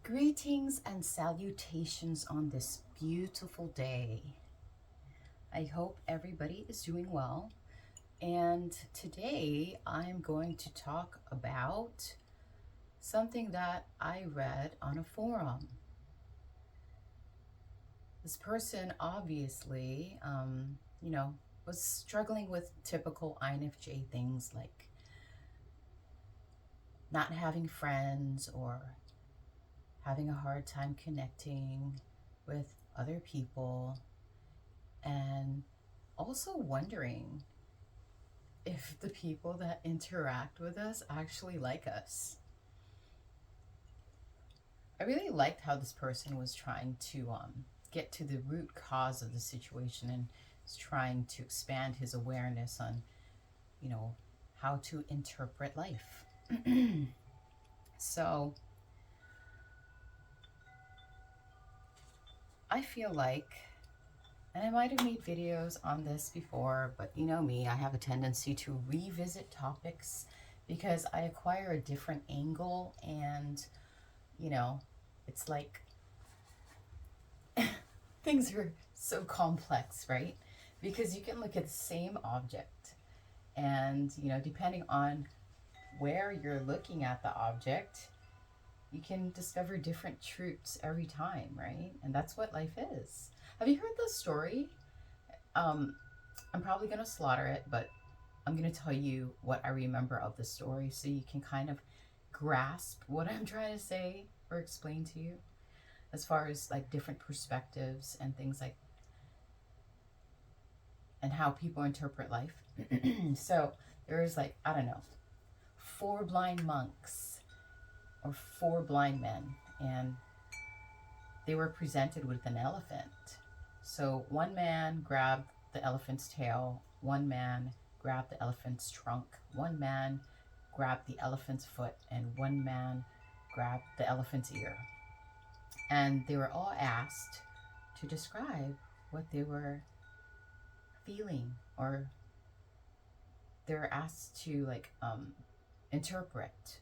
Greetings and salutations on this beautiful day. I hope everybody is doing well. And today I'm going to talk about something that I read on a forum. This person obviously, was struggling with typical INFJ things like not having friends or having a hard time connecting with other people, and also wondering if the people that interact with us actually like us. I really liked how this person was trying to get to the root cause of the situation and is trying to expand his awareness on, how to interpret life. So I feel like, and I might have made videos on this before, but you know me, I have a tendency to revisit topics because I acquire a different angle, and it's like things are so complex, right? Because you can look at the same object and, depending on where you're looking at the object, you can discover different truths every time, right? And that's what life is. Have you heard the story? I'm probably going to slaughter it, but I'm going to tell you what I remember of the story so you can kind of grasp what I'm trying to say or explain to you as far as like different perspectives and things like, and how people interpret life. So there's like, I don't know, four blind monks or four blind men, and they were presented with an elephant. So one man grabbed the elephant's tail, one man grabbed the elephant's trunk, one man grabbed the elephant's foot, and one man grabbed the elephant's ear. And they were all asked to describe what they were feeling, or they were asked to interpret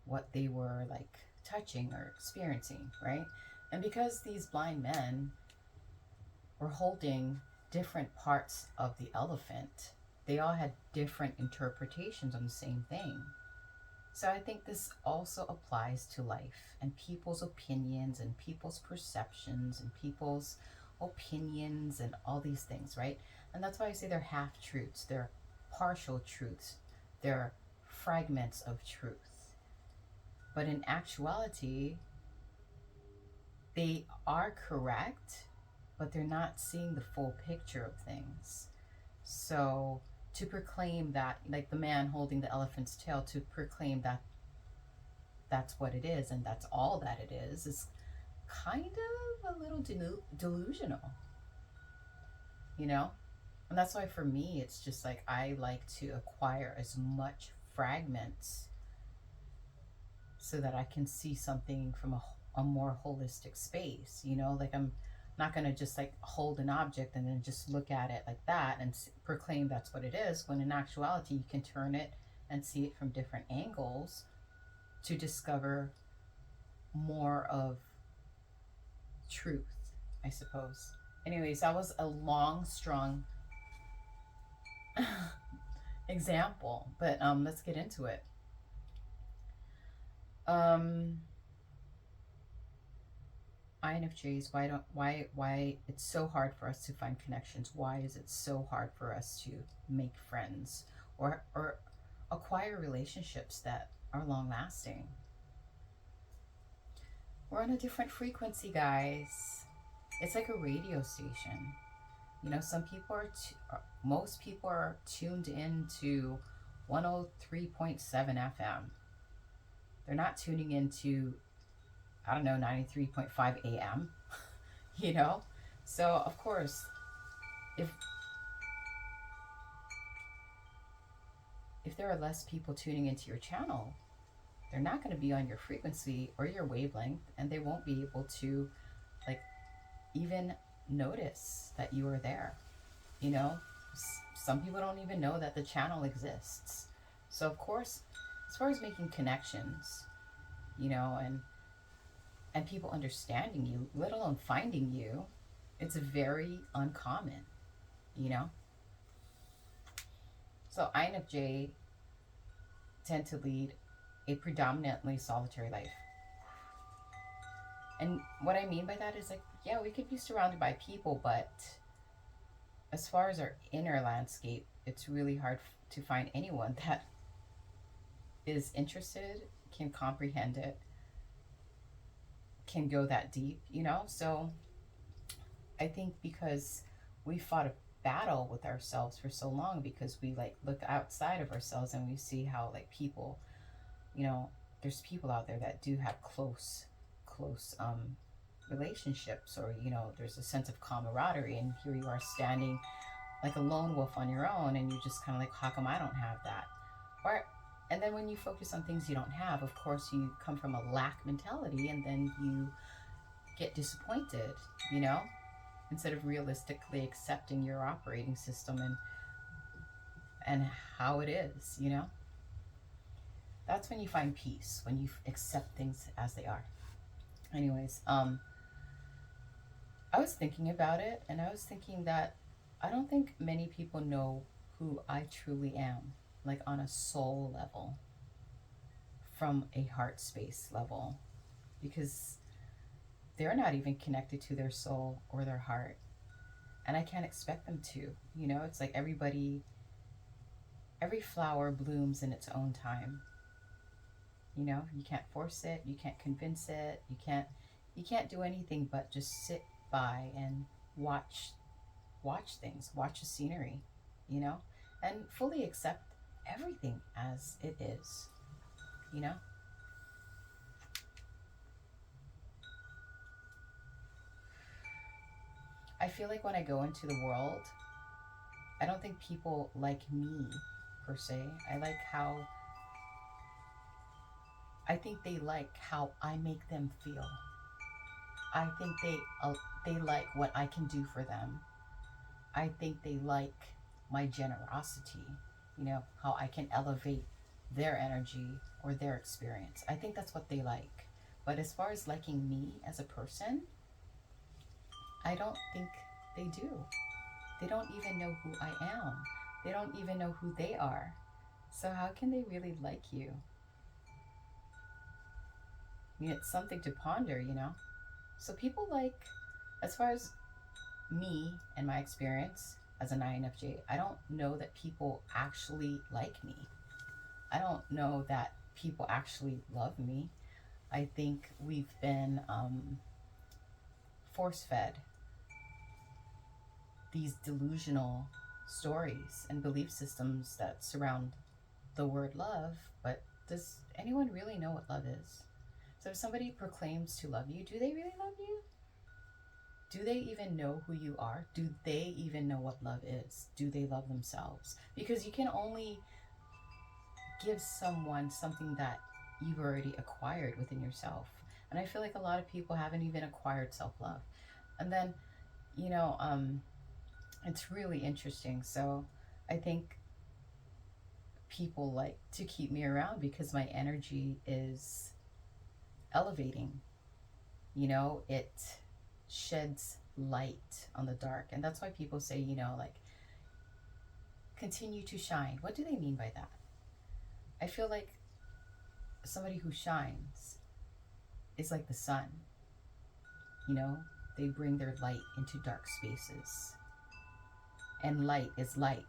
what they were like touching or experiencing, right? And because these blind men were holding different parts of the elephant, they all had different interpretations on the same thing. So I think this also applies to life and people's opinions and people's perceptions and people's opinions and all these things, right? And that's why I say they're half truths, they're partial truths, they're fragments of truth. But in actuality, they are correct, but they're not seeing the full picture of things. So to proclaim that, like the man holding the elephant's tail, to proclaim that that's what it is and that's all that it is kind of a little delusional, you know? And that's why for me, it's just like I like to acquire as much fragments so that I can see something from a more holistic space, like I'm not going to just like hold an object and then just look at it like that and proclaim that's what it is, when in actuality you can turn it and see it from different angles to discover more of truth, I suppose. Anyways, that was a long, strong example, but let's get into it. INFJs, why it's so hard for us to find connections? Why is it so hard for us to make friends or acquire relationships that are long lasting? We're on a different frequency, guys. It's like a radio station. Some people most people are tuned into 103.7 FM. They're not tuning into, I don't know, 93.5 AM, you know? So, of course, if there are less people tuning into your channel, they're not going to be on your frequency or your wavelength, and they won't be able to like even notice that you are there. Some people don't even know that the channel exists. So of course, as far as making connections, and and people understanding you, let alone finding you, it's very uncommon, you know? So INFJ tend to lead a predominantly solitary life. And what I mean by that is like, yeah, we could be surrounded by people, but as far as our inner landscape, it's really hard to find anyone that is interested, can comprehend it, can go that deep, you know? So I think because we fought a battle with ourselves for so long, because we like look outside of ourselves and we see how like people, you know, there's people out there that do have close relationships, or you know, there's a sense of camaraderie, and here you are standing like a lone wolf on your own, and you're just kind of like, how come I don't have that? Or and then when you focus on things you don't have, of course you come from a lack mentality, and then you get disappointed, you know, instead of realistically accepting your operating system and how it is, you know. That's when you find peace, when you accept things as they are. Anyways, I was thinking about it, and I was thinking that I don't think many people know who I truly am, like on a soul level, from a heart space level, because they're not even connected to their soul or their heart. And I can't expect them to. You know, it's like every flower blooms in its own time. You know, you can't force it, you can't convince it, you can't do anything but just sit by and watch things, watch the scenery, you know, and fully accept everything as it is, you know. I feel like when I go into the world, I don't think people like me per se. I think they like how I make them feel. I think they like what I can do for them. I think they like my generosity, you know, how I can elevate their energy or their experience. I think that's what they like. But as far as liking me as a person, I don't think they do. They don't even know who I am. They don't even know who they are. So how can they really like you? I mean, it's something to ponder, you know? So people like, as far as me and my experience as an INFJ, I don't know that people actually like me. I don't know that people actually love me. I think we've been force fed these delusional stories and belief systems that surround the word love, but does anyone really know what love is? So if somebody proclaims to love you, do they really love you? Do they even know who you are? Do they even know what love is? Do they love themselves? Because you can only give someone something that you've already acquired within yourself. And I feel like a lot of people haven't even acquired self love. And then, you know, it's really interesting. So I think people like to keep me around because my energy is elevating. You know, it sheds light on the dark. And that's why people say, you know, like, continue to shine. What do they mean by that? I feel like somebody who shines is like the sun. You know, they bring their light into dark spaces. And light is light.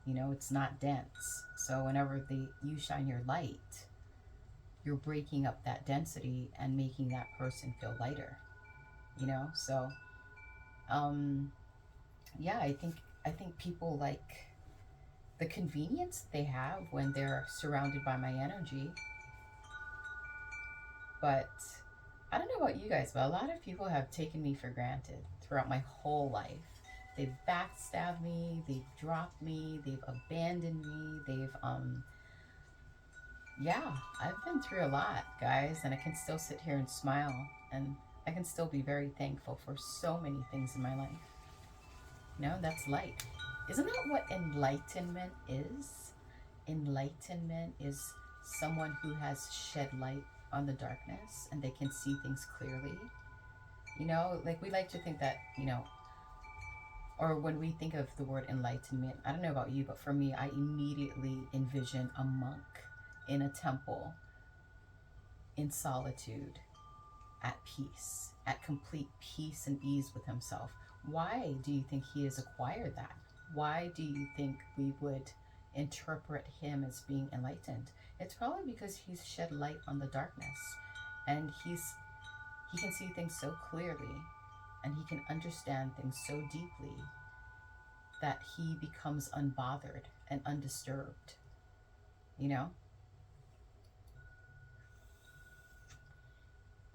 You know, it's not dense. So whenever you shine your light, you're breaking up that density and making that person feel lighter. You know, so yeah, I think people like the convenience they have when they're surrounded by my energy. But I don't know about you guys, but a lot of people have taken me for granted throughout my whole life. They've backstabbed me, they've dropped me, they've abandoned me, yeah, I've been through a lot, guys, and I can still sit here and smile, and I can still be very thankful for so many things in my life. You know, that's light. Isn't that what enlightenment is? Enlightenment is someone who has shed light on the darkness and they can see things clearly. You know, like we like to think that, you know, or when we think of the word enlightenment, I don't know about you, but for me, I immediately envision a monk in a temple in solitude, at peace, at complete peace and ease with himself. Why do you think he has acquired that? Why do you think we would interpret him as being enlightened? It's probably because he's shed light on the darkness and he can see things so clearly and he can understand things so deeply that he becomes unbothered and undisturbed, you know?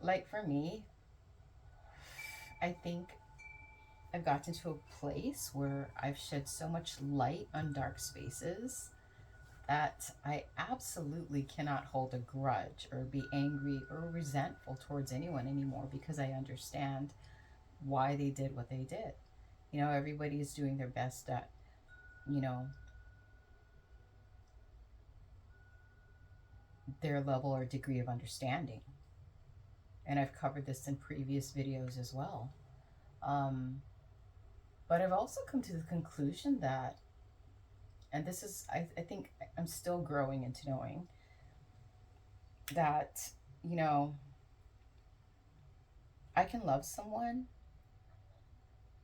Like for me, I think I've gotten to a place where I've shed so much light on dark spaces that I absolutely cannot hold a grudge or be angry or resentful towards anyone anymore because I understand why they did what they did. You know, everybody is doing their best at, you know, their level or degree of understanding. And I've covered this in previous videos as well. Um, but I've also come to the conclusion that, and this is, I think I'm still growing into knowing that, you know, I can love someone,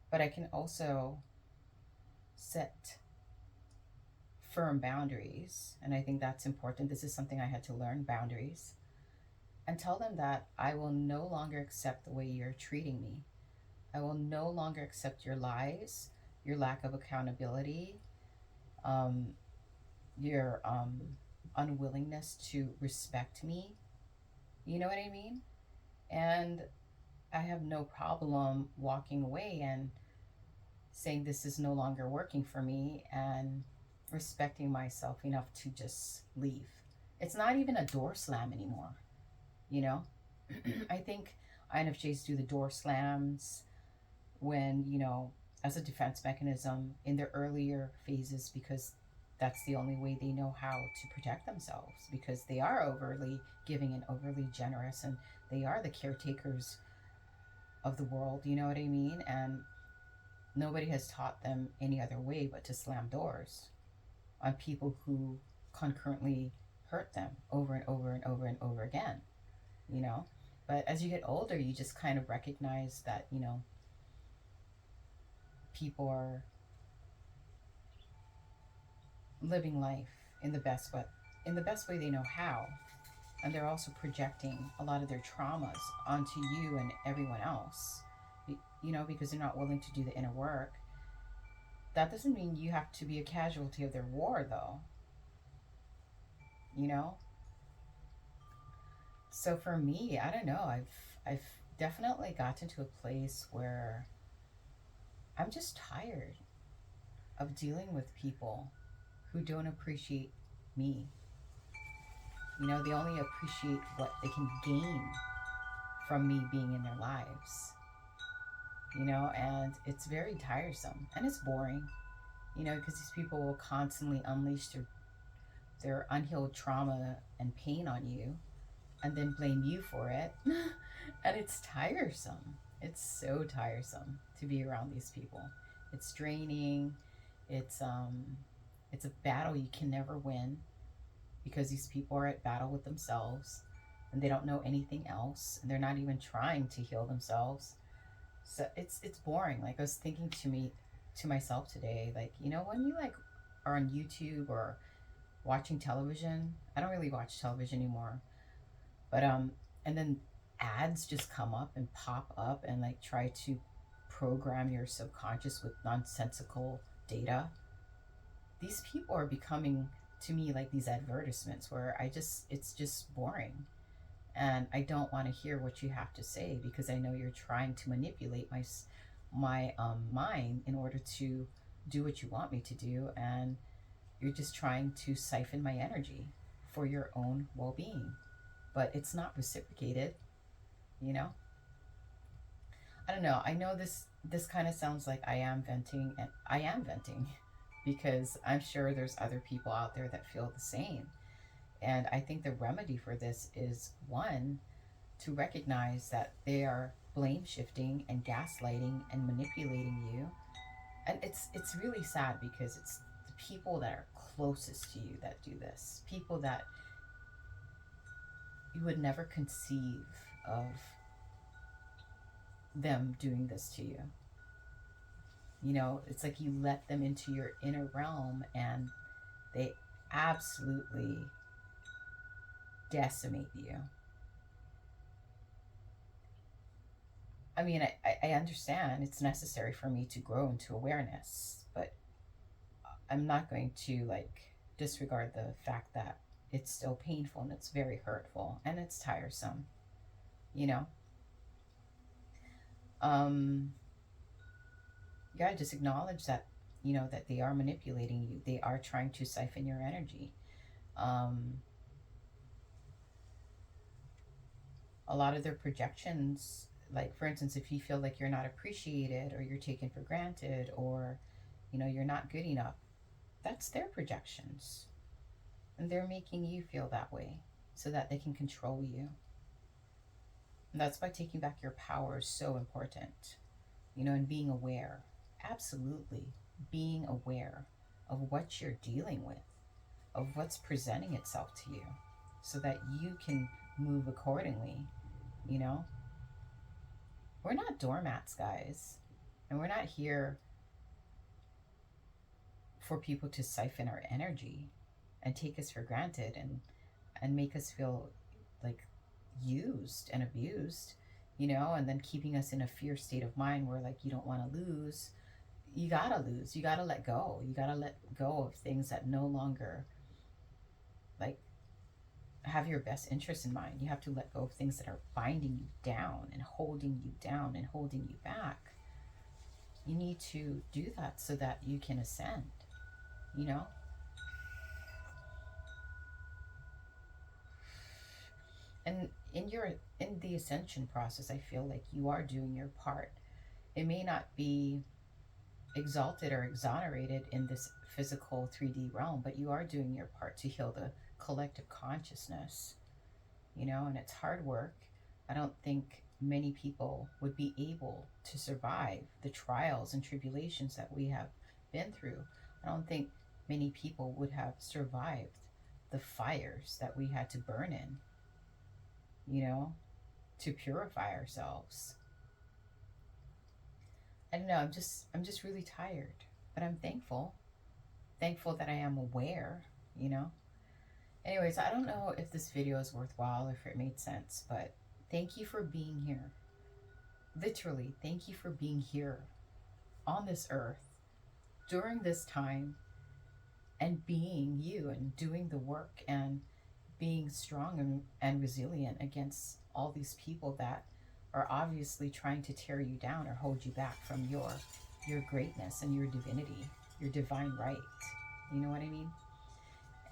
but I can also set firm boundaries. And I think that's important. This is something I had to learn, boundaries, and tell them that I will no longer accept the way you're treating me. I will no longer accept your lies, your lack of accountability, um, your unwillingness to respect me. You know what I mean? And I have no problem walking away and saying this is no longer working for me and respecting myself enough to just leave. It's not even a door slam anymore, you know? I think INFJs do the door slams when, you know, as a defense mechanism in their earlier phases because that's the only way they know how to protect themselves because they are overly giving and overly generous and they are the caretakers of the world, you know what I mean? And nobody has taught them any other way but to slam doors on people who concurrently hurt them over and over and over and over again, you know? But as you get older, you just kind of recognize that, you know, people are living life in the best way, in the best way they know how. And they're also projecting a lot of their traumas onto you and everyone else, you know, because they're not willing to do the inner work. That doesn't mean you have to be a casualty of their war, though, you know? So for me, I don't know, I've definitely gotten to a place where I'm just tired of dealing with people who don't appreciate me. You know, they only appreciate what they can gain from me being in their lives. You know, and it's very tiresome and it's boring, you know, because these people will constantly unleash their unhealed trauma and pain on you and then blame you for it. And it's tiresome. It's so tiresome to be around these people. It's draining. It's a battle you can never win because these people are at battle with themselves and they don't know anything else and they're not even trying to heal themselves. So it's boring. Like I was thinking to myself today, like, you know, when you like are on YouTube or watching television, I don't really watch television anymore, but and then ads just come up and pop up and like try to program your subconscious with nonsensical data. These people are becoming to me like these advertisements where it's just boring and I don't want to hear what you have to say because I know you're trying to manipulate my mind in order to do what you want me to do, and you're just trying to siphon my energy for your own well-being, but it's not reciprocated, you know. I don't know. I know this kind of sounds like I am venting, and I am venting because I'm sure there's other people out there that feel the same. And I think the remedy for this is one, to recognize that they are blame shifting and gaslighting and manipulating you. And it's really sad because it's the people that are closest to you that do this. People that you would never conceive of them doing this to you. You know, it's like you let them into your inner realm and they absolutely decimate you. I mean, I understand it's necessary for me to grow into awareness, but I'm not going to like disregard the fact that it's still painful and it's very hurtful and it's tiresome, you know? Um, you gotta just acknowledge that, you know, that they are manipulating you. They are trying to siphon your energy. Um, a lot of their projections, like for instance, if you feel like you're not appreciated or you're taken for granted or, you know, you're not good enough, that's their projections. And they're making you feel that way so that they can control you. And that's why taking back your power is so important, you know, and being aware. Absolutely. Being aware of what you're dealing with, of what's presenting itself to you, so that you can move accordingly, you know? We're not doormats, guys. And we're not here for people to siphon our energy and take us for granted and make us feel like used and abused, you know, and then keeping us in a fear state of mind where like you don't want to lose. You gotta lose. You gotta let go. You gotta let go of things that no longer like have your best interest in mind. You have to let go of things that are binding you down and holding you down and holding you back. You need to do that so that you can ascend, you know? And in the ascension process, I feel like you are doing your part. It may not be exalted or exonerated in this physical 3D realm, but you are doing your part to heal the collective consciousness, you know, and it's hard work. I don't think many people would be able to survive the trials and tribulations that we have been through. I don't think many people would have survived the fires that we had to burn in, you know, to purify ourselves. I don't know, I'm just really tired, but I'm thankful. Thankful that I am aware, you know. Anyways, I don't know if this video is worthwhile, if it made sense, but thank you for being here. Literally, thank you for being here on this earth during this time and being you and doing the work and being strong and resilient against all these people that are obviously trying to tear you down or hold you back from your greatness and your divinity, your divine right. You know what I mean?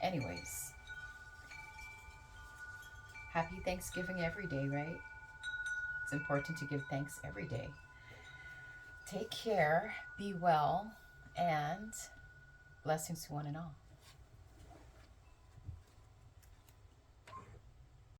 Anyways, happy Thanksgiving every day, right? It's important to give thanks every day. Take care, be well, and blessings to one and all.